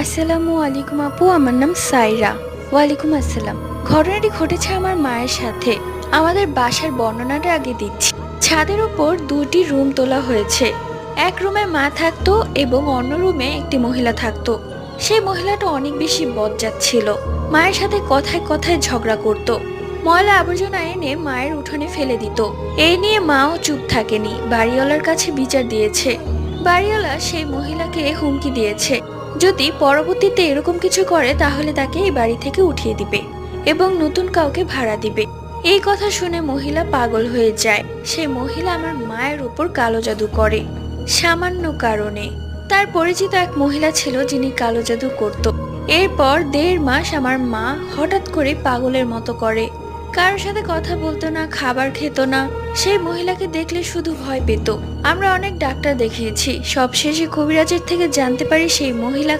আসসালামু আলাইকুম আপু, আমার নাম সাইরা। ওয়ালাইকুম আসসালাম। ঘটনাটি ঘটেছে আমার মায়ের সাথে। আমাদের বাসার বর্ণনাটা আগে দিচ্ছি। ছাদের উপর দুটি রুম তোলা হয়েছে। এক রুমে মা থাকতো এবং অন্য রুমে একটি মহিলা থাকতো। সেই মহিলাটা অনেক বেশি বজ্জাত ছিল। মায়ের সাথে কথায় কথায় ঝগড়া করত। ময়লা আবর্জনা এনে মায়ের উঠোনে ফেলে দিত। এই নিয়ে মাও চুপ থাকেনি, বাড়িওয়ালার কাছে বিচার দিয়েছে। বাড়িওয়ালা সেই মহিলাকে হুমকি দিয়েছে, যদি পরবর্তীতে এরকম কিছু করে তাহলে তাকে এই বাড়ি থেকে উঠিয়ে দিবে এবং নতুন কাউকে ভাড়া দিবে। এই কথা শুনে মহিলা পাগল হয়ে যায়। সেই মহিলা আমার মায়ের উপর কালো জাদু করে সামান্য কারণে। তার পরিচিত এক মহিলা ছিল যিনি কালো জাদু করত। এরপর 1.5 মাস আমার মা হঠাৎ করে পাগলের মতো করে। কারোর সাথে কথা বলতো না, খাবার খেত না। সেই মহিলাকে দেখলে শুধু ভয় পেত। আমরা অনেক ডাক্তার দেখিয়েছি, সবশেষে কবিরাজের থেকে জানতে পারি সেই মহিলা